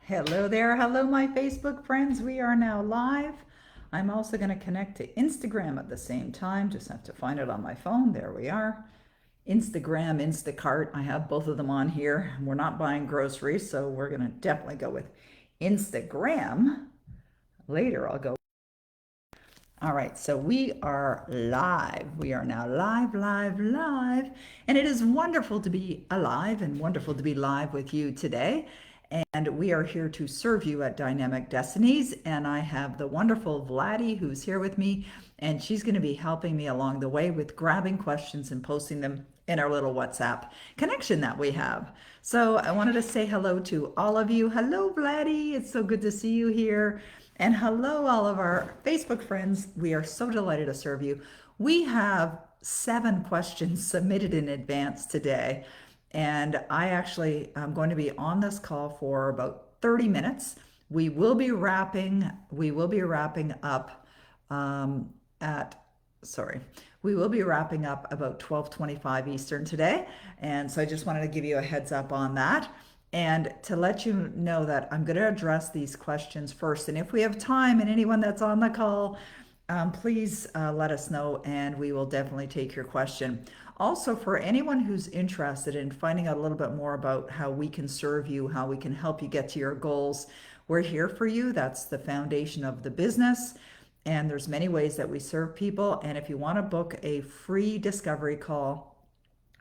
Hello there. Hello, my Facebook friends. We are now live. I'm also going to connect to Instagram at the same time. Just have to find it on my phone. There we are. Instagram, Instacart. I have both of them on here. We're not buying groceries, so we're going to definitely go with Instagram. Later, I'll go. All right, so we are live. We are now live, live, live. And it is wonderful to be alive and wonderful to be live with you today. And we are here to serve you at Dynamic Destinies. And I have the wonderful Vladdy who's here with me. And she's going to be helping me along the way with grabbing questions and posting them in our little WhatsApp connection that we have. So I wanted to say hello to all of you. Hello, Vladdy. It's so good to see you here. And hello, all of our Facebook friends. We are so delighted to serve you. We have 7 questions submitted in advance today. And I actually am going to be on this call for about 30 minutes. We will be wrapping up we will be wrapping up about 12:25 Eastern today. And so I just wanted to give you a heads up on that. And to let you know that I'm going to address these questions first. And if we have time and anyone that's on the call, please let us know and we will definitely take your question. Also, for anyone who's interested in finding out a little bit more about how we can serve you, how we can help you get to your goals, we're here for you. That's the foundation of the business. And there's many ways that we serve people. And if you want to book a free discovery call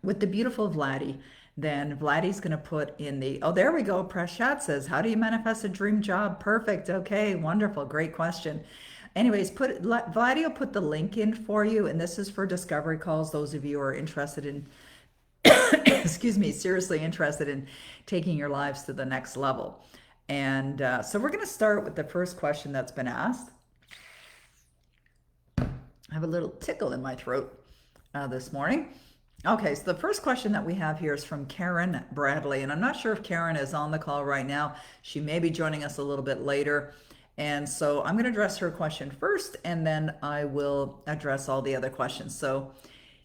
with the beautiful Vladdy, then Vladdy's going to put in the, oh, there we go. Prashat says, how do you manifest a dream job? Perfect. Okay, wonderful. Great question. Anyways, Vladdy will put the link in for you. And this is for discovery calls. Those of you who are interested in, excuse me, seriously interested in taking your lives to the next level. And so we're going to start with the first question that's been asked. I have a little tickle in my throat this morning. Okay, so the first question that we have here is from Karen Bradley, and I'm not sure if Karen is on the call right now. She may be joining us a little bit later. And so I'm going to address her question first, and then I will address all the other questions. So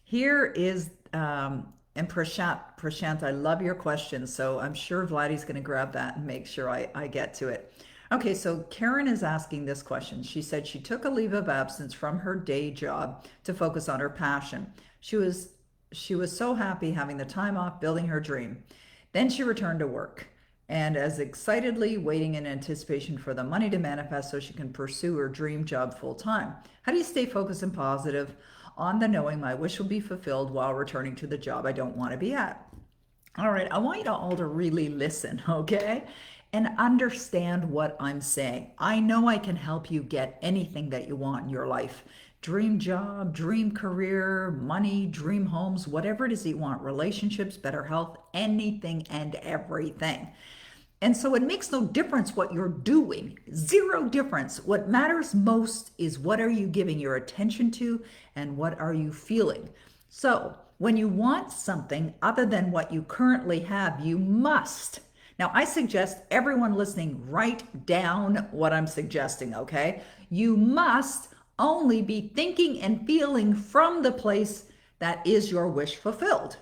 here is, and Prashant, I love your question. So I'm sure Vladdy's going to grab that and make sure I get to it. Okay, so Karen is asking this question. She said she took a leave of absence from her day job to focus on her passion. She was so happy having the time off, building her dream. Then she returned to work and as excitedly waiting in anticipation for the money to manifest so she can pursue her dream job full time. How do you stay focused and positive on the knowing my wish will be fulfilled while returning to the job I don't want to be at? All right, I want you all to really listen, okay? And understand what I'm saying. I know I can help you get anything that you want in your life. Dream job, dream career, money, dream homes, whatever it is you want, relationships, better health, anything and everything. And so it makes no difference what you're doing, zero difference. What matters most is what are you giving your attention to and what are you feeling. So when you want something other than what you currently have, you must. Now, I suggest everyone listening write down what I'm suggesting, okay? You must only be thinking and feeling from the place that is your wish fulfilled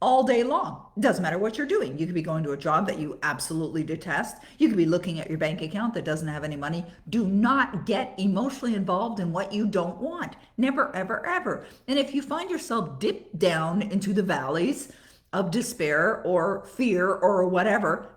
all day long. It doesn't matter what you're doing. You could be going to a job that you absolutely detest. You could be looking at your bank account that doesn't have any money. Do not get emotionally involved in what you don't want. Never, ever, ever. And if you find yourself dipped down into the valleys of despair or fear or whatever,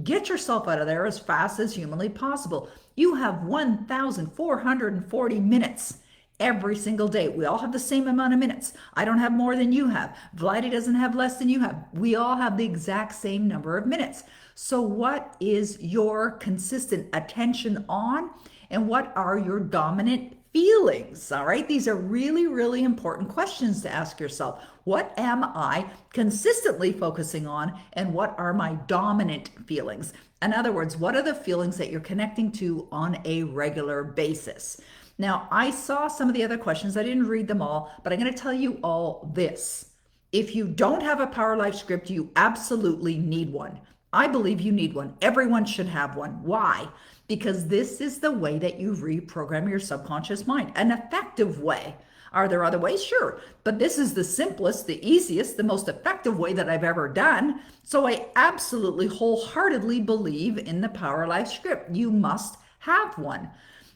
get yourself out of there as fast as humanly possible. You have 1,440 minutes every single day. We all have the same amount of minutes. I don't have more than you have. Vladdy doesn't have less than you have. We all have the exact same number of minutes. So what is your consistent attention on and what are your dominant feelings? All right. These are really, really important questions to ask yourself. What am I consistently focusing on and what are my dominant feelings? In other words, what are the feelings that you're connecting to on a regular basis? Now, I saw some of the other questions. I didn't read them all, but I'm going to tell you all this. If you don't have a Power Life script, you absolutely need one. I believe you need one. Everyone should have one. Why? Because this is the way that you reprogram your subconscious mind, an effective way. Are there other ways? Sure. But this is the simplest, the easiest, the most effective way that I've ever done. So I absolutely wholeheartedly believe in the Power Life script. You must have one.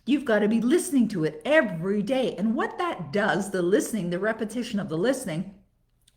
You've got to be listening to it every day. And what that does, the listening, the repetition of the listening,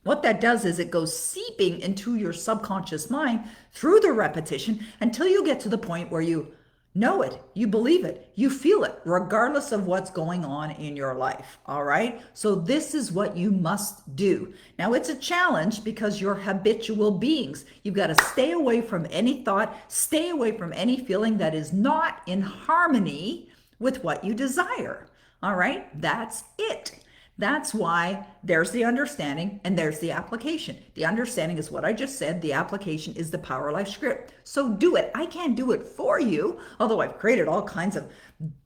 what that does is it goes seeping into your subconscious mind through the repetition until you get to the point where you know it, you believe it, you feel it, regardless of what's going on in your life. All right. So this is what you must do. Now it's a challenge because you're habitual beings. You've got to stay away from any thought, stay away from any feeling that is not in harmony with what you desire. All right. That's it. That's why there's the understanding and there's the application. The understanding is what I just said. The application is the Power Life script. So do it. I can't do it for you, although I've created all kinds of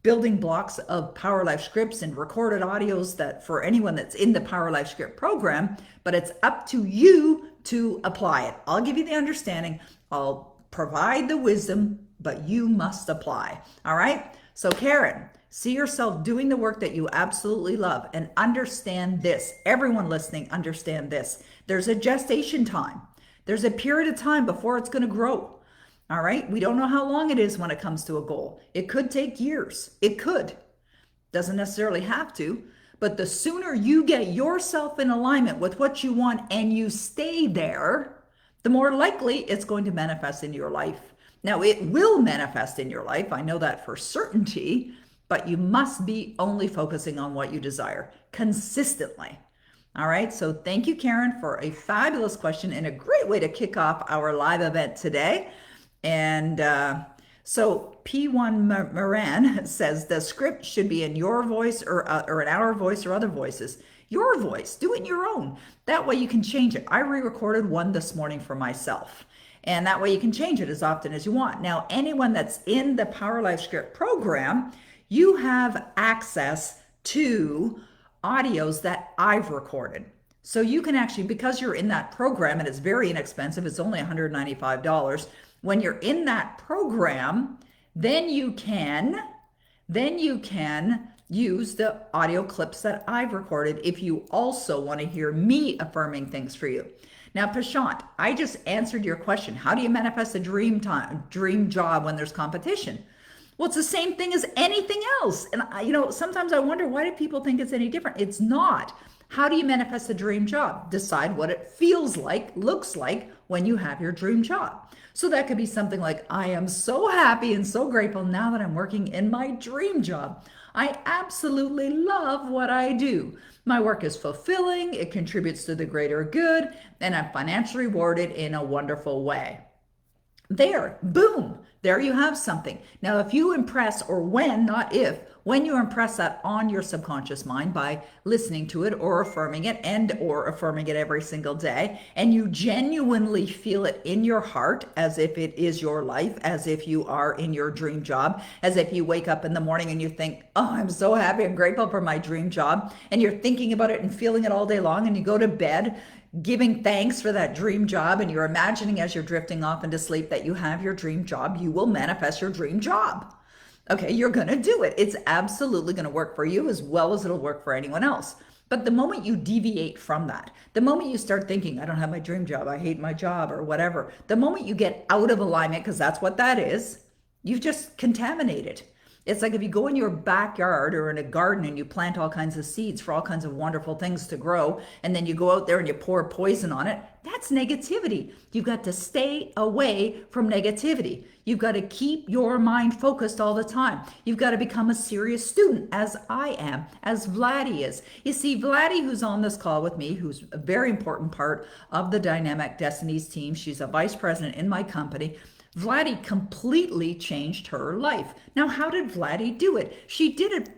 building blocks of Power Life scripts and recorded audios that for anyone that's in the Power Life script program, but it's up to you to apply it. I'll give you the understanding. I'll provide the wisdom, but you must apply. All right. So Karen, see yourself doing the work that you absolutely love and understand this. Everyone listening, understand this. There's a gestation time. There's a period of time before it's going to grow. All right. We don't know how long it is when it comes to a goal. It could take years. It could. Doesn't necessarily have to. But the sooner you get yourself in alignment with what you want and you stay there, the more likely it's going to manifest in your life. Now, it will manifest in your life. I know that for certainty. But you must be only focusing on what you desire consistently. All right. So thank you, Karen, for a fabulous question and a great way to kick off our live event today. And so P1 Moran says the script should be in your voice or in our voice or other voices. Your voice, do it in your own. That way you can change it. I re-recorded one this morning for myself. And that way you can change it as often as you want. Now, anyone that's in the Power Life Script program, you have access to audios that I've recorded. So you can actually, because you're in that program and it's very inexpensive, it's only $195. When you're in that program, then you can use the audio clips that I've recorded if you also want to hear me affirming things for you. Now, Prashant, I just answered your question. How do you manifest a dream job when there's competition? Well, it's the same thing as anything else. And sometimes I wonder, why do people think it's any different? It's not. How do you manifest a dream job? Decide what it feels like, looks like when you have your dream job. So that could be something like, I am so happy and so grateful now that I'm working in my dream job. I absolutely love what I do. My work is fulfilling, it contributes to the greater good, and I'm financially rewarded in a wonderful way. There, boom, there you have something. Now, if you impress, or when, not if, when you impress that on your subconscious mind by listening to it or affirming it or affirming it every single day, and you genuinely feel it in your heart as if it is your life, as if you are in your dream job, as if you wake up in the morning and you think, oh, I'm so happy and grateful for my dream job, and you're thinking about it and feeling it all day long, and you go to bed giving thanks for that dream job, and you're imagining as you're drifting off into sleep that you have your dream job, you will manifest your dream job. Okay, you're going to do it. It's absolutely going to work for you as well as it'll work for anyone else. But the moment you deviate from that, the moment you start thinking, I don't have my dream job, I hate my job or whatever, the moment you get out of alignment, because that's what that is, you've just contaminated. It's like if you go in your backyard or in a garden and you plant all kinds of seeds for all kinds of wonderful things to grow, and then you go out there and you pour poison on it, that's negativity. You've got to stay away from negativity. You've got to keep your mind focused all the time. You've got to become a serious student, as I am, as Vladdy is. You see, Vladdy, who's on this call with me, who's a very important part of the Dynamic Destinies team, she's a vice president in my company. Vladdy completely changed her life. Now, how did Vladdy do it? She did it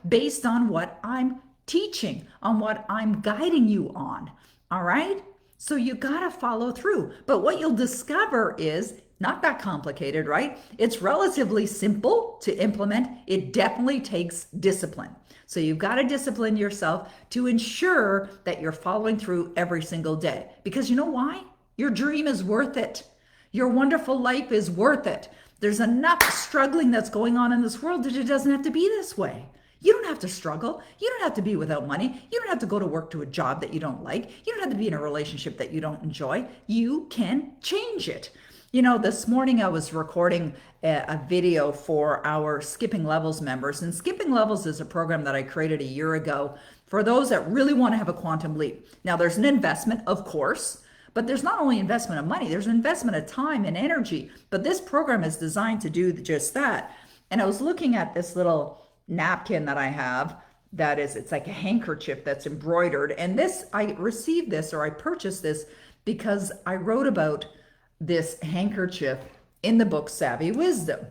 based on what I'm teaching, on what I'm guiding you on. All right? So you got to follow through. But what you'll discover is not that complicated, right? It's relatively simple to implement. It definitely takes discipline. So you've got to discipline yourself to ensure that you're following through every single day. Because you know why? Your dream is worth it. Your wonderful life is worth it. There's enough struggling that's going on in this world that it doesn't have to be this way. You don't have to struggle. You don't have to be without money. You don't have to go to work to a job that you don't like. You don't have to be in a relationship that you don't enjoy. You can change it. This morning I was recording a video for our Skipping Levels members. And Skipping Levels is a program that I created a year ago for those that really want to have a quantum leap. Now, there's an investment, of course, but there's not only investment of money, there's an investment of time and energy. But this program is designed to do just that. And I was looking at this little napkin that I have it's like a handkerchief that's embroidered. And I received this, or I purchased this because I wrote about this handkerchief in the book Savvy Wisdom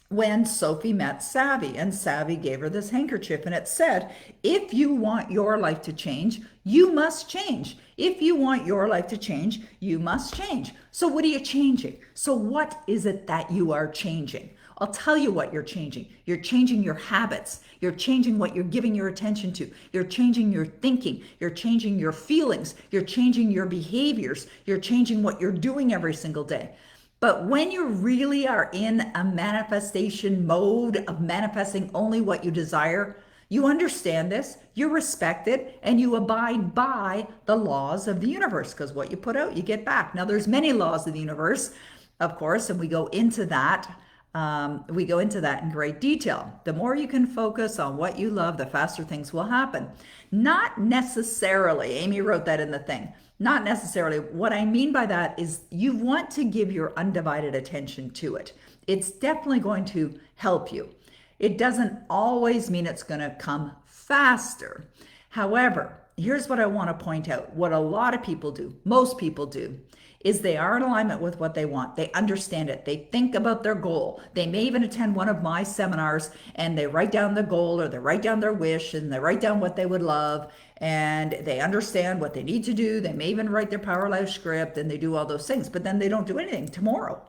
when Sophie met Savvy, and Savvy gave her this handkerchief, and it said, if you want your life to change, you must change. If you want your life to change, you must change. So what are you changing? So what is it that you are changing? I'll tell you what you're changing. You're changing your habits. You're changing what you're giving your attention to. You're changing your thinking. You're changing your feelings. You're changing your behaviors. You're changing what you're doing every single day. But when you really are in a manifestation mode of manifesting only what you desire, you understand this, you respect it, and you abide by the laws of the universe, because what you put out, you get back. Now, there's many laws of the universe, of course, and we go into that. In great detail. The more you can focus on what you love, the faster things will happen. Not necessarily, Amy wrote that in the thing, not necessarily. What I mean by that is you want to give your undivided attention to it. It's definitely going to help you. It doesn't always mean it's going to come faster. However, here's what I want to point out. What a lot of people do, most people do, is they are in alignment with what they want. They understand it. They think about their goal. They may even attend one of my seminars and they write down the goal, or they write down their wish, and they write down what they would love, and they understand what they need to do. They may even write their Power Life script, and they do all those things, but then they don't do anything tomorrow.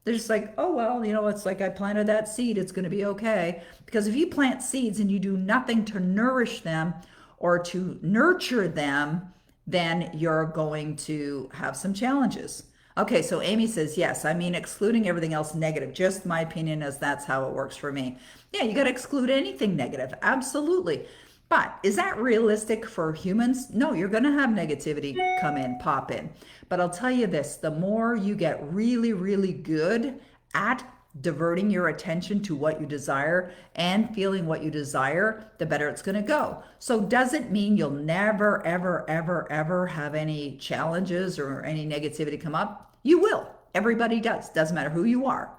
They're just like, oh, well, it's like I planted that seed. It's going to be okay. Because if you plant seeds and you do nothing to nourish them or to nurture them, then you're going to have some challenges. Okay, so Amy says, yes, I mean, excluding everything else negative. Just my opinion, as that's how it works for me. Yeah, you got to exclude anything negative. Absolutely. But is that realistic for humans? No, you're going to have negativity come in, pop in. But I'll tell you this, the more you get really, really good at diverting your attention to what you desire and feeling what you desire, the better it's going to go. So does it mean you'll never, ever, ever, ever have any challenges or any negativity come up? You will. Everybody does. Doesn't matter who you are.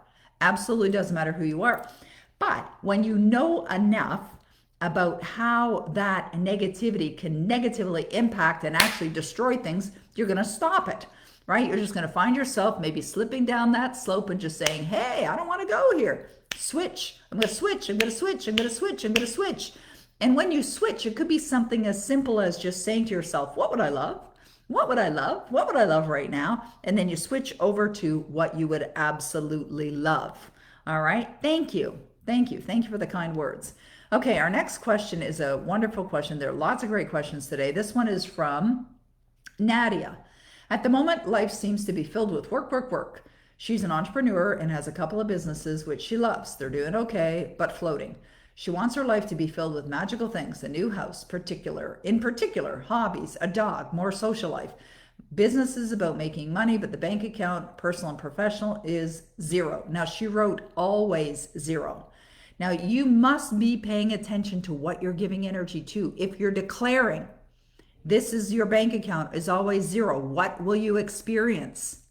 Absolutely doesn't matter who you are. But when you know enough about how that negativity can negatively impact and actually destroy things, you're going to stop it. Right? You're just going to find yourself maybe slipping down that slope and just saying, hey, I don't want to go here. Switch. I'm going to switch. I'm going to switch. I'm going to switch. I'm going to switch. And when you switch, it could be something as simple as just saying to yourself, what would I love? What would I love? What would I love right now? And then you switch over to what you would absolutely love. All right. Thank you. Thank you. Thank you for the kind words. Okay. Our next question is a wonderful question. There are lots of great questions today. This one is from Nadia. At the moment, life seems to be filled with work, work, work. She's an entrepreneur and has a couple of businesses which she loves. They're doing okay, but floating. She wants her life to be filled with magical things, a new house, in particular, hobbies, a dog, more social life. Business is about making money, but the bank account, personal and professional, is zero. Now, she wrote always zero. Now, you must be paying attention to what you're giving energy to. If you're declaring, this is your bank account is always zero, what will you experience?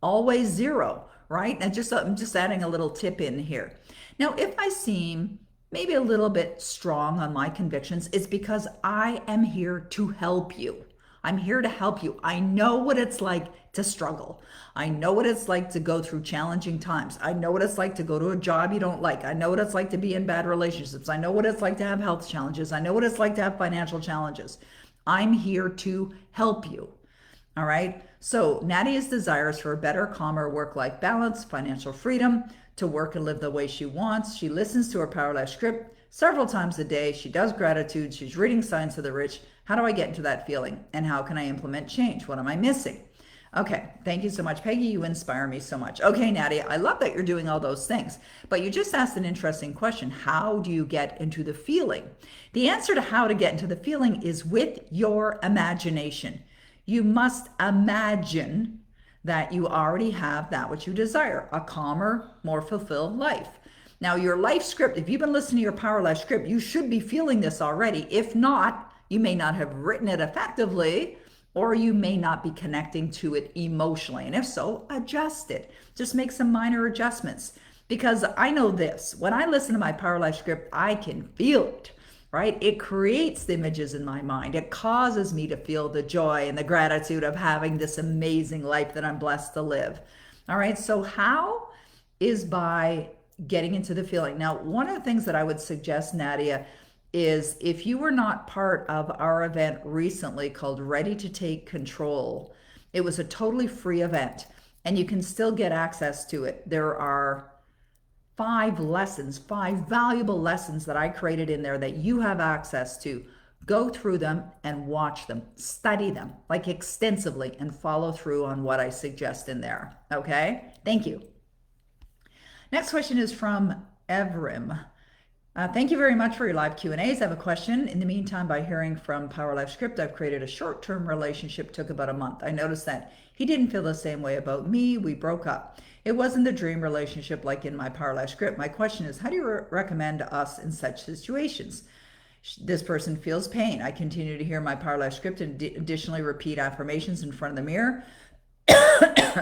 Always zero, right? And I'm just adding a little tip in here. Now, if I seem maybe a little bit strong on my convictions, it's because I am here to help you. I'm here to help you. I know what it's like to struggle. I know what it's like to go through challenging times. I know what it's like to go to a job you don't like. I know what it's like to be in bad relationships. I know what it's like to have health challenges. I know what it's like to have financial challenges. I'm here to help you. All right. So Nadia's desires for a better, calmer work-life balance, financial freedom, to work and live the way she wants. She listens to her Power Life script several times a day. She does gratitude. She's reading Signs of the Rich. How do I get into that feeling? And how can I implement change? What am I missing? Okay, thank you so much, Peggy. You inspire me so much. Okay, Nadia, I love that you're doing all those things, but you just asked an interesting question. How do you get into the feeling? The answer to how to get into the feeling is with your imagination. You must imagine that you already have that which you desire, a calmer, more fulfilled life. Now, your life script, if you've been listening to your Power Life script, you should be feeling this already. If not, you may not have written it effectively, or you may not be connecting to it emotionally. And if so, adjust it. Just make some minor adjustments. Because I know this, when I listen to my Power Life script, I can feel it, right? It creates the images in my mind. It causes me to feel the joy and the gratitude of having this amazing life that I'm blessed to live. All right, so how is by getting into the feeling. Now, one of the things that I would suggest, Nadia, is if you were not part of our event recently called Ready to Take Control, it was a totally free event and you can still get access to it. There are 5 valuable lessons that I created in there that you have access to. Go through them and watch them, study them like extensively, and follow through on what I suggest in there. Okay? Thank you. Next question is from Evrim. Thank you very much for your live Q&As. I have a question. In the meantime, by hearing from Power Life Script, I've created a short-term relationship, took about a month. I noticed that he didn't feel the same way about me. We broke up. It wasn't the dream relationship like in my Power Life Script. My question is, how do you recommend us in such situations? This person feels pain. I continue to hear my Power Life Script and additionally repeat affirmations in front of the mirror.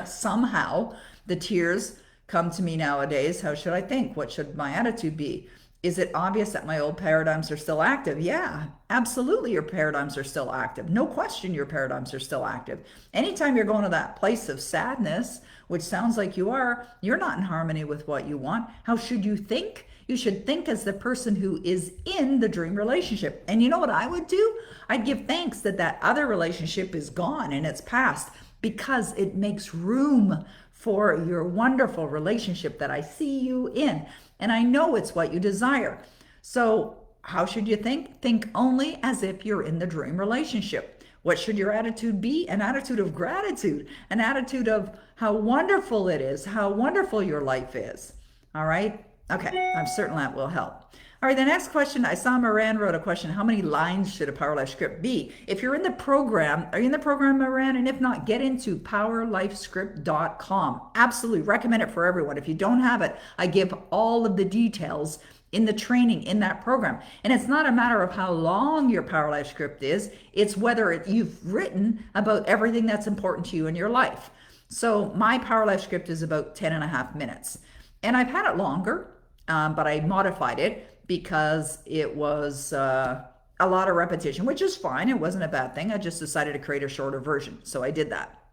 Somehow, the tears come to me nowadays. How should I think? What should my attitude be? Is it obvious that my old paradigms are still active? Yeah, absolutely. Your paradigms are still active. No question, your paradigms are still active. Anytime you're going to that place of sadness, which sounds like you are, you're not in harmony with what you want. How should you think? You should think as the person who is in the dream relationship. And you know what I would do? I'd give thanks that that other relationship is gone and it's past, because it makes room for your wonderful relationship that I see you in. And I know it's what you desire. So how should you think? Think only as if you're in the dream relationship. What should your attitude be? An attitude of gratitude, an attitude of how wonderful it is, how wonderful your life is. All right? Okay, I'm certain that will help. All right, the next question, I saw Moran wrote a question. How many lines should a Power Life script be? If you're in the program, are you in the program, Moran? And if not, get into powerlifescript.com. Absolutely recommend it for everyone. If you don't have it, I give all of the details in the training in that program. And it's not a matter of how long your Power Life script is, it's whether you've written about everything that's important to you in your life. So my Power Life script is about 10.5 minutes. And I've had it longer, but I modified it because it was a lot of repetition, which is fine. It wasn't a bad thing. I just decided to create a shorter version. So I did that.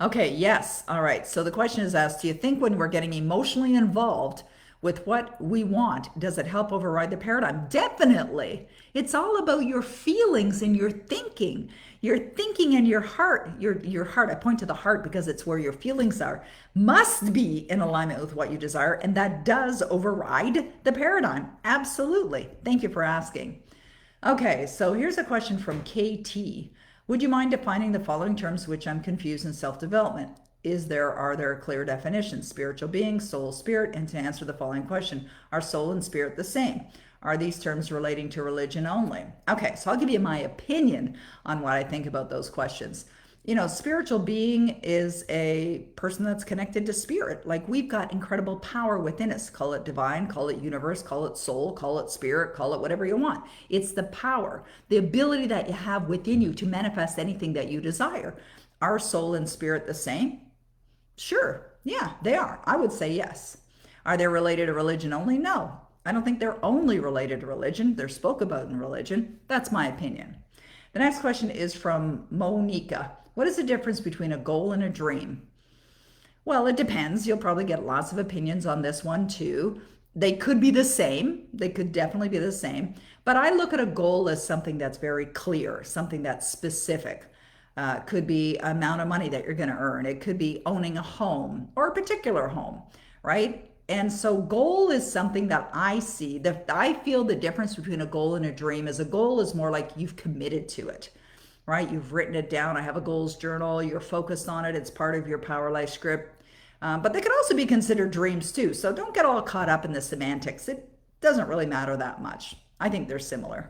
Okay, yes. All right. So the question is asked, do you think when we're getting emotionally involved with what we want, does it help override the paradigm? Definitely. It's all about your feelings and your thinking. Your thinking and your heart, your heart, I point to the heart because it's where your feelings are, must be in alignment with what you desire. And that does override the paradigm. Absolutely. Thank you for asking. Okay, so here's a question from KT. Would you mind defining the following terms which I'm confused in self-development? Are there clear definitions? Spiritual being, soul, spirit, and to answer the following question, are soul and spirit the same? Are these terms relating to religion only? Okay, so I'll give you my opinion on what I think about those questions. You know, spiritual being is a person that's connected to spirit. Like we've got incredible power within us. Call it divine, call it universe, call it soul, call it spirit, call it whatever you want. It's the power, the ability that you have within you to manifest anything that you desire. Are soul and spirit the same? Sure. Yeah, they are. I would say yes. Are they related to religion only? No. I don't think they're only related to religion. They're spoke about in religion. That's my opinion. The next question is from Monica. What is the difference between a goal and a dream? Well, it depends. You'll probably get lots of opinions on this one too. They could be the same. They could definitely be the same. But I look at a goal as something that's very clear, something that's specific. Could be amount of money that you're going to earn. It could be owning a home or a particular home, right? And so goal is something that I see, that I feel the difference between a goal and a dream is a goal is more like you've committed to it. right? You've written it down. I have a goals journal. You're focused on it. It's part of your Power Life script. But they could also be considered dreams too. So don't get all caught up in the semantics. It doesn't really matter that much. I think they're similar.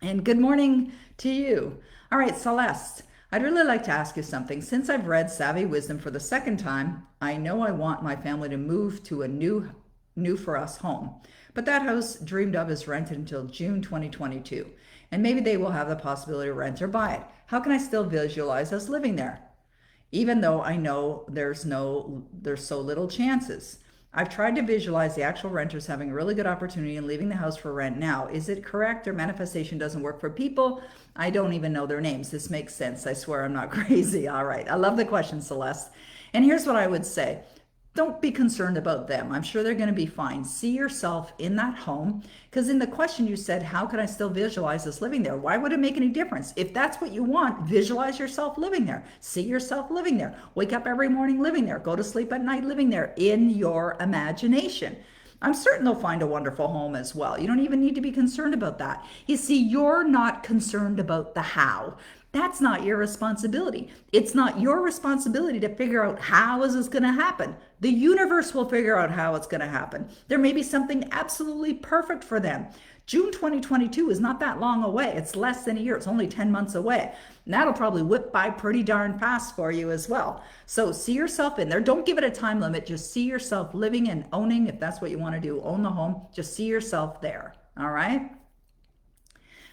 And good morning to you. All right, Celeste, I'd really like to ask you something. Since I've read Savvy Wisdom for the second time, I know I want my family to move to a new for us home. But that house dreamed of is rented until June 2022. And maybe they will have the possibility to rent or buy it. How can I still visualize us living there? Even though I know there's so little chances. I've tried to visualize the actual renters having a really good opportunity and leaving the house for rent now. Is it correct or manifestation doesn't work for people? I don't even know their names. This makes sense. I swear I'm not crazy. All right. I love the question, Celeste. And here's what I would say. Don't be concerned about them. I'm sure they're going to be fine. See yourself in that home. Because in the question you said, how can I still visualize us living there? Why would it make any difference? If that's what you want, visualize yourself living there. See yourself living there. Wake up every morning living there. Go to sleep at night living there in your imagination. I'm certain they'll find a wonderful home as well. You don't even need to be concerned about that. You see, you're not concerned about the how. That's not your responsibility. It's not your responsibility to figure out how is this going to happen. The universe will figure out how it's going to happen. There may be something absolutely perfect for them. June 2022 is not that long away. It's less than a year. It's only 10 months away. And that'll probably whip by pretty darn fast for you as well. So see yourself in there. Don't give it a time limit. Just see yourself living and owning, if that's what you want to do, own the home. Just see yourself there. All right?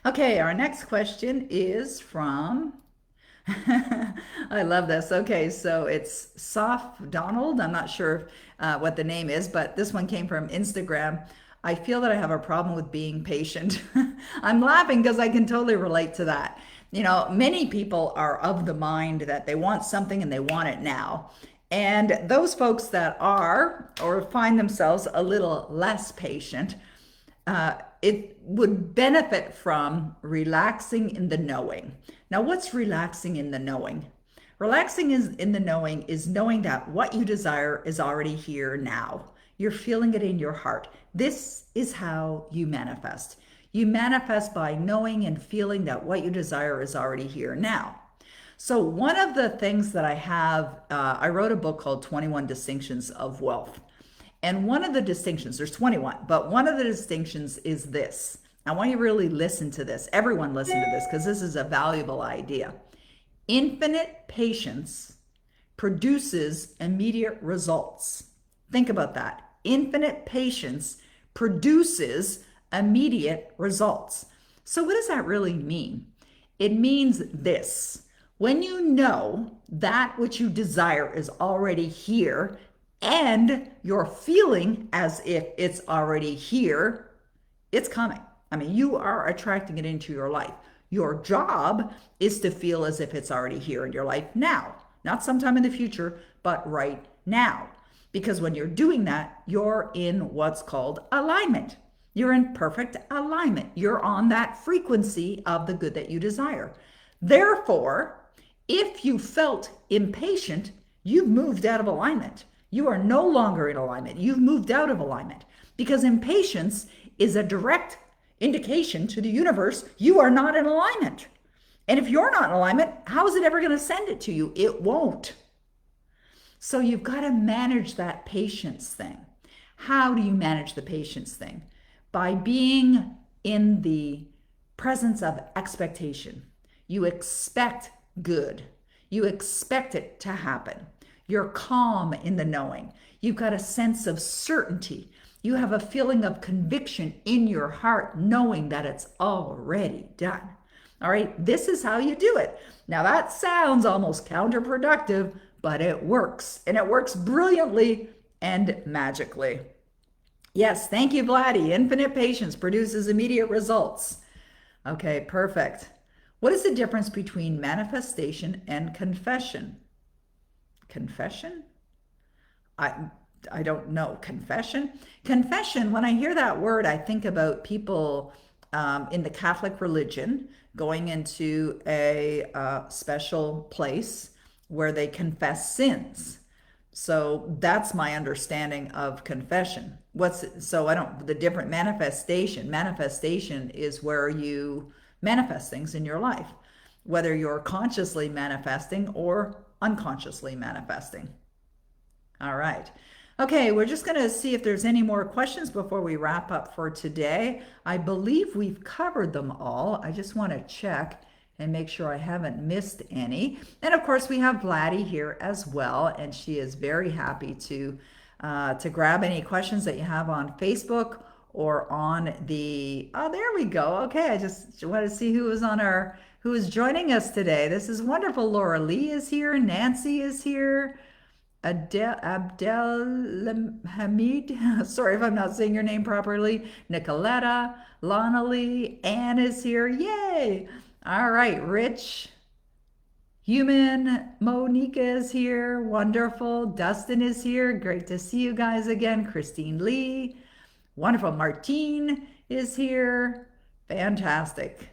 Okay, our next question is from, I love this. Okay, so it's Soft Donald. I'm not sure what the name is, but this one came from Instagram. I feel that I have a problem with being patient. I'm laughing because I can totally relate to that. You know, many people are of the mind that they want something and they want it now. And those folks that are or find themselves a little less patient, it would benefit from relaxing in the knowing. Now, what's relaxing in the knowing? Relaxing in the knowing is knowing that what you desire is already here now. You're feeling it in your heart. This is how you manifest. You manifest by knowing and feeling that what you desire is already here now. So one of the things that I have, I wrote a book called 21 Distinctions of Wealth. And one of the distinctions, there's 21, but one of the distinctions is this. I want you to really listen to this. Everyone listen to this because this is a valuable idea. Infinite patience produces immediate results. Think about that. Infinite patience produces immediate results. So what does that really mean? It means this. When you know that which you desire is already here, and you're feeling as if it's already here, it's coming. I mean, you are attracting it into your life. Your job is to feel as if it's already here in your life now, not sometime in the future, but right now. Because when you're doing that, you're in what's called alignment. You're in perfect alignment. You're on that frequency of the good that you desire. Therefore, if you felt impatient, you've moved out of alignment. You are no longer in alignment. You've moved out of alignment because impatience is a direct indication to the universe you are not in alignment. And if you're not in alignment, how is it ever going to send it to you? It won't. So you've got to manage that patience thing. How do you manage the patience thing? By being in the presence of expectation. You expect good. You expect it to happen. You're calm in the knowing. You've got a sense of certainty. You have a feeling of conviction in your heart, knowing that it's already done. All right, this is how you do it. Now that sounds almost counterproductive, but it works. And it works brilliantly and magically. Yes, thank you, Vladdy. Infinite patience produces immediate results. Okay, perfect. What is the difference between manifestation and confession? Confession? I don't know. Confession? Confession, when I hear that word, I think about people in the Catholic religion going into a special place where they confess sins. So that's my understanding of confession. The different manifestation. Manifestation is where you manifest things in your life. whether you're consciously manifesting or unconsciously manifesting. All right. Okay, we're just going to see if there's any more questions before we wrap up for today. I believe we've covered them all. I just want to check and make sure I haven't missed any. And of course, we have Vladdy here as well, and she is very happy to grab any questions that you have on Facebook or on the, oh, there we go. Okay, I just want to see who is joining us today. This is wonderful. Laura Lee is here. Nancy is here. Abdelhamid, sorry if I'm not saying your name properly. Nicoletta, Lana Lee, Anne is here. Yay! All right, Rich, Human, Monica is here. Wonderful. Dustin is here. Great to see you guys again. Christine Lee. Wonderful. Martine is here. Fantastic.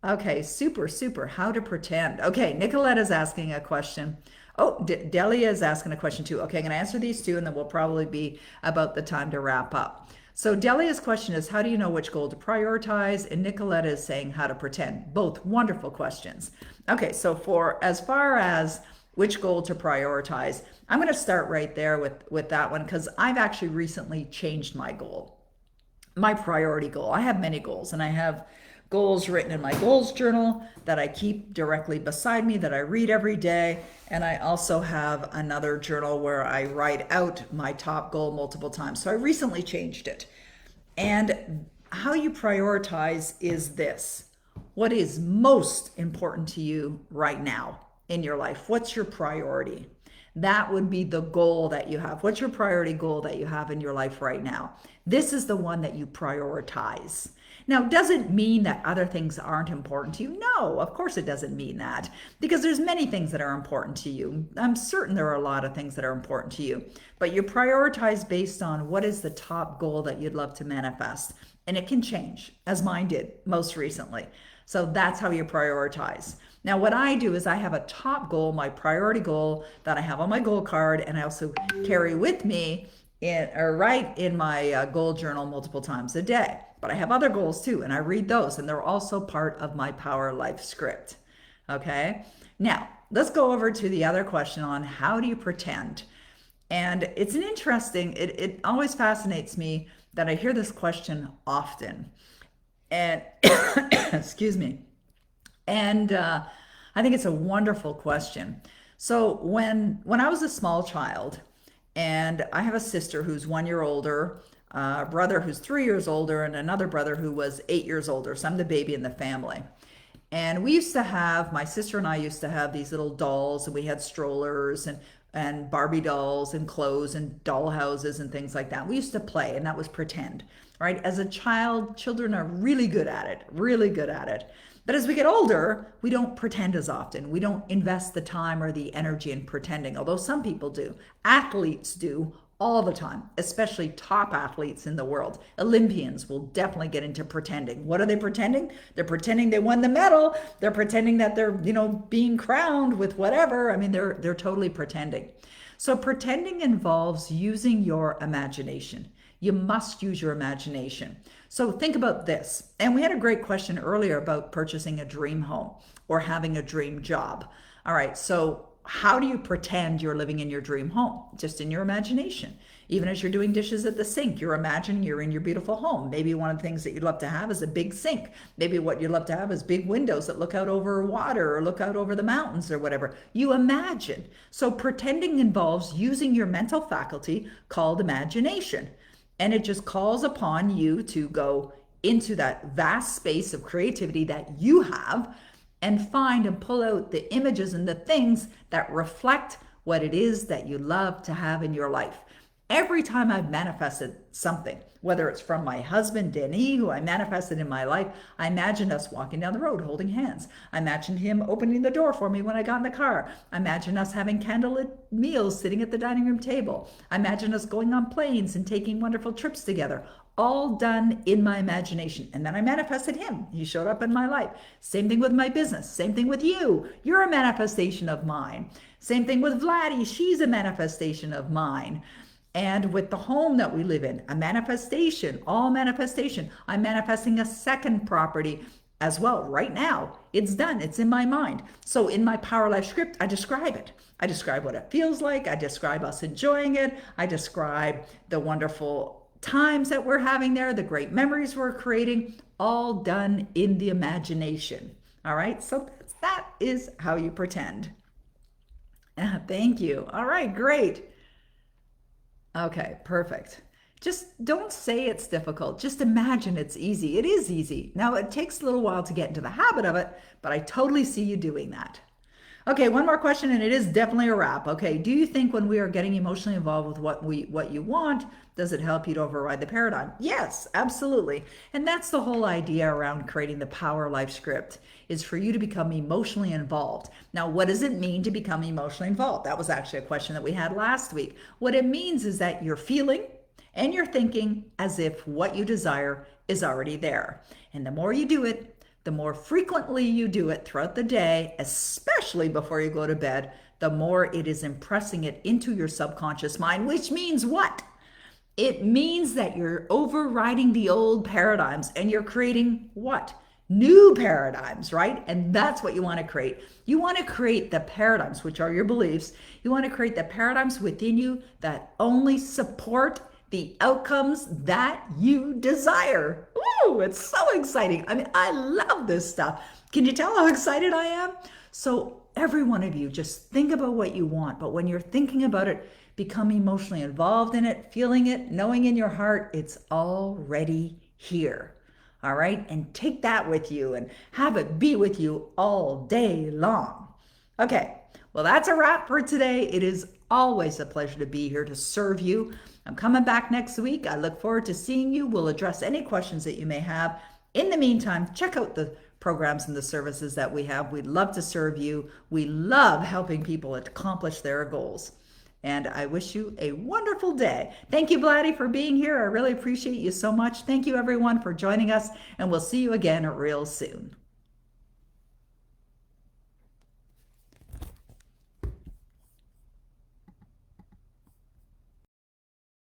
Okay, super, super. How to pretend. Okay, Nicoletta's asking a question. Oh, Delia is asking a question too. Okay, I'm going to answer these two and then we'll probably be about the time to wrap up. So Delia's question is, how do you know which goal to prioritize? And Nicoletta is saying how to pretend. Both wonderful questions. Okay, so for as far as which goal to prioritize, I'm going to start right there with that one because I've actually recently changed my goal, my priority goal. I have many goals and I have goals written in my goals journal that I keep directly beside me that I read every day. And I also have another journal where I write out my top goal multiple times. So I recently changed it. And how you prioritize is this. What is most important to you right now in your life? What's your priority? That would be the goal that you have. What's your priority goal that you have in your life right now? This is the one that you prioritize. Now, does it mean that other things aren't important to you? No, of course it doesn't mean that, because there's many things that are important to you. I'm certain there are a lot of things that are important to you, but you prioritize based on what is the top goal that you'd love to manifest. And it can change, as mine did most recently. So that's how you prioritize. Now, what I do is I have a top goal, my priority goal that I have on my goal card, and I also carry with me write in my goal journal multiple times a day. But I have other goals too, and I read those, and they're also part of my Power Life script. Okay, now let's go over to the other question on how do you pretend. And it's an interesting, it always fascinates me that I hear this question often. And excuse me. And I think it's a wonderful question. So when I was a small child, and I have a sister who's 1 year older, a brother who's 3 years older, and another brother who was 8 years older. So I'm the baby in the family. And we used to have, my sister and I used to have these little dolls, and we had strollers and Barbie dolls and clothes and doll houses and things like that. We used to play, and that was pretend, right? As a child, children are really good at it, really good at it. But as we get older, we don't pretend as often. We don't invest the time or the energy in pretending, although some people do. Athletes do all the time, especially top athletes in the world. Olympians will definitely get into pretending. What are they pretending? They're pretending they won the medal. They're pretending that they're, being crowned with whatever. I mean, they're totally pretending. So pretending involves using your imagination. You must use your imagination. So think about this. And we had a great question earlier about purchasing a dream home or having a dream job. All right, so how do you pretend you're living in your dream home? Just in your imagination. Even as you're doing dishes at the sink, you're imagining you're in your beautiful home. Maybe one of the things that you'd love to have is a big sink. Maybe what you'd love to have is big windows that look out over water or look out over the mountains or whatever. You imagine. So pretending involves using your mental faculty called imagination. And it just calls upon you to go into that vast space of creativity that you have and find and pull out the images and the things that reflect what it is that you love to have in your life. Every time I've manifested something, whether it's from my husband, Denis, who I manifested in my life, I imagined us walking down the road holding hands. I imagined him opening the door for me when I got in the car. I imagined us having candlelit meals sitting at the dining room table. I imagined us going on planes and taking wonderful trips together, all done in my imagination. And then I manifested him. He showed up in my life. Same thing with my business. Same thing with you. You're a manifestation of mine. Same thing with Vladdy. She's a manifestation of mine. And with the home that we live in, a manifestation, all manifestation. I'm manifesting a second property as well. Right now, it's done. It's in my mind. So in my Power Life script, I describe it. I describe what it feels like. I describe us enjoying it. I describe the wonderful times that we're having there, the great memories we're creating, all done in the imagination. All right. So that is how you pretend. Thank you. All right. Great. Okay, perfect. Just don't say it's difficult. Just imagine it's easy. It is easy. Now, it takes a little while to get into the habit of it, but I totally see you doing that. Okay, one more question, and it is definitely a wrap. Okay, do you think when we are getting emotionally involved with what you want, does it help you to override the paradigm? Yes, absolutely. And that's the whole idea around creating the Power Life script, is for you to become emotionally involved. Now, what does it mean to become emotionally involved? That was actually a question that we had last week. What it means is that you're feeling and you're thinking as if what you desire is already there. And the more you do it, the more frequently you do it throughout the day, especially before you go to bed, the more it is impressing it into your subconscious mind, which means what? It means that you're overriding the old paradigms and you're creating what? New paradigms, right? And that's what you want to create. You want to create the paradigms, which are your beliefs. You want to create the paradigms within you that only support the outcomes that you desire. Ooh, it's so exciting. I mean, I love this stuff. Can you tell how excited I am? So every one of you, just think about what you want. But when you're thinking about it, become emotionally involved in it, feeling it, knowing in your heart, it's already here. All right. And take that with you and have it be with you all day long. Okay. Well, that's a wrap for today. It is always a pleasure to be here to serve you. I'm coming back next week. I look forward to seeing you. We'll address any questions that you may have. In the meantime, check out the programs and the services that we have. We'd love to serve you. We love helping people accomplish their goals. And I wish you a wonderful day. Thank you, Vladdy, for being here. I really appreciate you so much. Thank you, everyone, for joining us. And we'll see you again real soon.